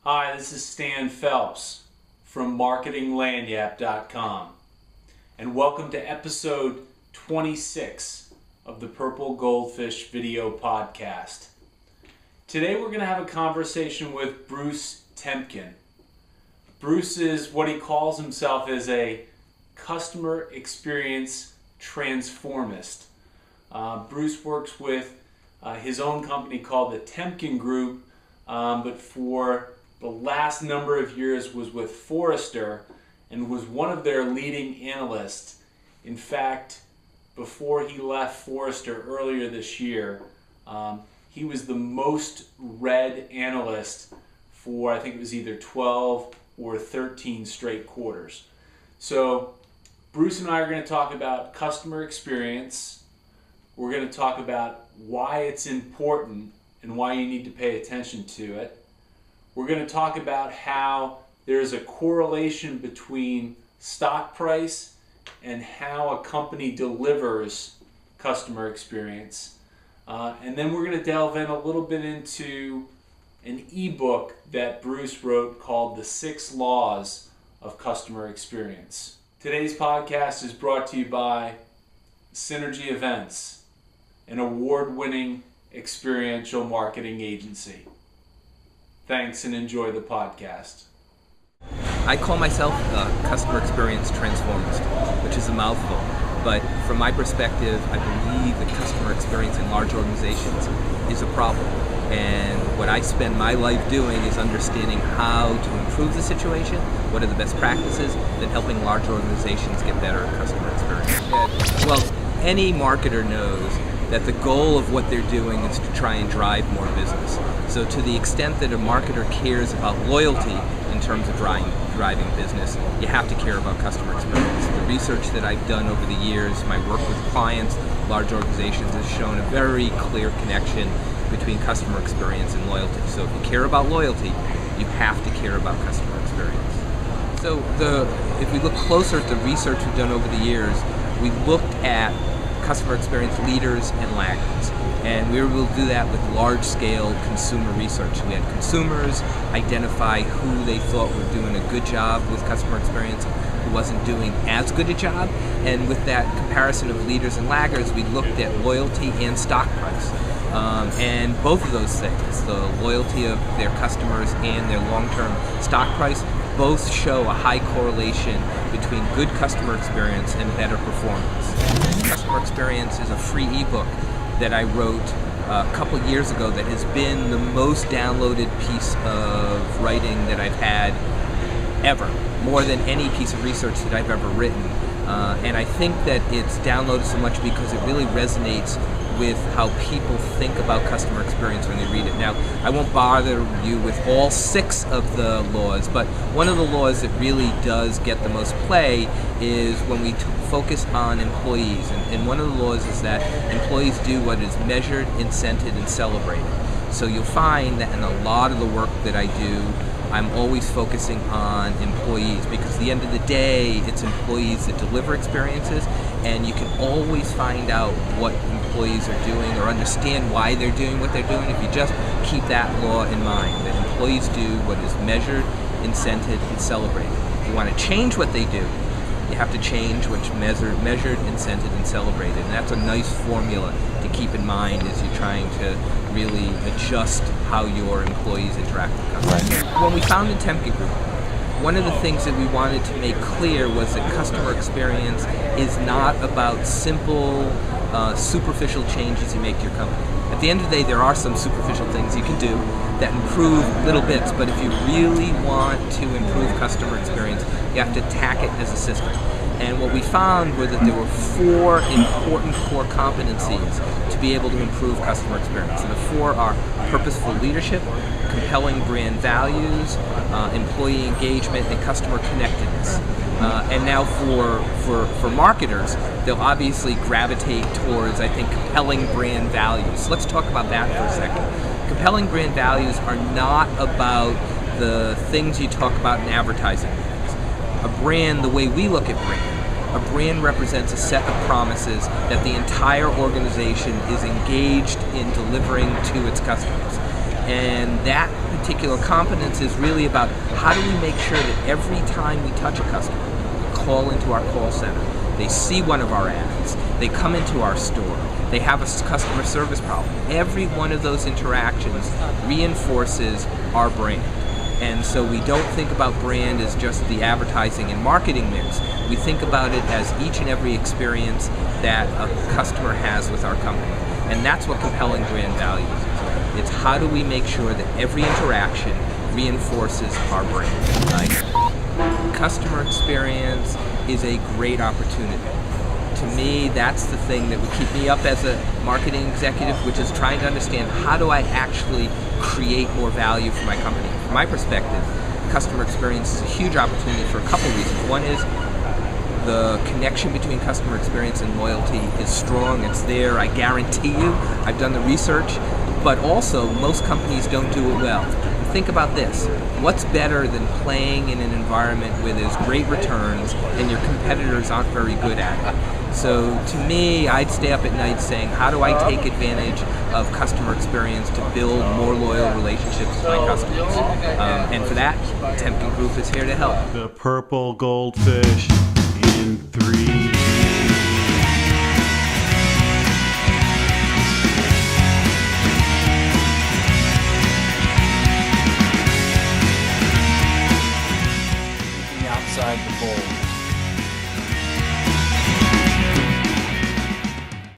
Hi, this is Stan Phelps from marketinglanyap.com, and welcome to episode 26 of the Purple Goldfish video podcast. Today we're going to have a conversation with Bruce Temkin. Bruce is what he calls himself as a customer experience transformist. Bruce works with his own company called the Temkin Group, but for the last number of years was with Forrester and was one of their leading analysts. In fact, before he left Forrester earlier this year, he was the most read analyst for, I think it was either 12 or 13 straight quarters. So Bruce and I are going to talk about customer experience. We're going to talk about why it's important and why you need to pay attention to it. We're going to talk about how there's a correlation between stock price and how a company delivers customer experience. And then we're going to delve in a little bit into an ebook that Bruce wrote called The 6 Laws of Customer Experience. Today's podcast is brought to you by Synergy Events, an award-winning experiential marketing agency. Thanks and enjoy the podcast. I call myself a customer experience transformist, which is a mouthful. But from my perspective, I believe that customer experience in large organizations is a problem. And what I spend my life doing is understanding how to improve the situation, what are the best practices, then helping large organizations get better at customer experience. Well, any marketer knows that the goal of what they're doing is to try and drive more business. So to the extent that a marketer cares about loyalty in terms of driving business, you have to care about customer experience. The research that I've done over the years, my work with clients, large organizations, has shown a very clear connection between customer experience and loyalty. So if you care about loyalty, you have to care about customer experience. So if we look closer at the research we've done over the years, we looked at customer experience leaders and laggards. And we were able to do that with large-scale consumer research. We had consumers identify who they thought were doing a good job with customer experience, who wasn't doing as good a job. And with that comparison of leaders and laggards, we looked at loyalty and stock price. And both of those things, the loyalty of their customers and their long-term stock price, both show a high correlation between good customer experience and better performance. Customer Experience is a free ebook that I wrote a couple years ago that has been the most downloaded piece of writing that I've had ever, more than any piece of research that I've ever written. And I think that it's downloaded so much because it really resonates with how people think about customer experience when they read it. Now, I won't bother you with all 6 of the laws, but one of the laws that really does get the most play is when we focus on employees. And one of the laws is that employees do what is measured, incented, and celebrated. So you'll find that in a lot of the work that I do, I'm always focusing on employees, because at the end of the day, it's employees that deliver experiences, and you can always find out what employees are doing or understand why they're doing what they're doing if you just keep that law in mind, that employees do what is measured, incented, and celebrated. If you want to change what they do, you have to change what's measured, incented, and celebrated. And that's a nice formula to keep in mind as you're trying to really adjust how your employees interact with customers. When we founded Temkin Group, one of the things that we wanted to make clear was that customer experience is not about simple, superficial changes you make to your company. At the end of the day, there are some superficial things you can do that improve little bits, but if you really want to improve customer experience, you have to attack it as a system. And what we found were that there were 4 important core competencies to be able to improve customer experience. And the 4 are purposeful leadership, compelling brand values, employee engagement, and customer connectedness. And now for marketers, they'll obviously gravitate towards, I think, compelling brand values. So let's talk about that for a second. Compelling brand values are not about the things you talk about in advertising. A brand, the way we look at brand, a brand represents a set of promises that the entire organization is engaged in delivering to its customers. And that particular competence is really about how do we make sure that every time we touch a customer, we call into our call center, they see one of our ads, they come into our store, they have a customer service problem. Every one of those interactions reinforces our brand. And so we don't think about brand as just the advertising and marketing mix. We think about it as each and every experience that a customer has with our company. And that's what compelling brand value is. It's how do we make sure that every interaction reinforces our brand. Right? Customer experience is a great opportunity. To me, that's the thing that would keep me up as a marketing executive, which is trying to understand how do I actually create more value for my company. From my perspective, customer experience is a huge opportunity for a couple reasons. One is the connection between customer experience and loyalty is strong. It's there, I guarantee you. I've done the research. But also, most companies don't do it well. Think about this. What's better than playing in an environment where there's great returns and your competitors aren't very good at it? So to me, I'd stay up at night saying, how do I take advantage of customer experience to build more loyal relationships with my customers? And for that, Temkin Group is here to help. The purple goldfish in 3,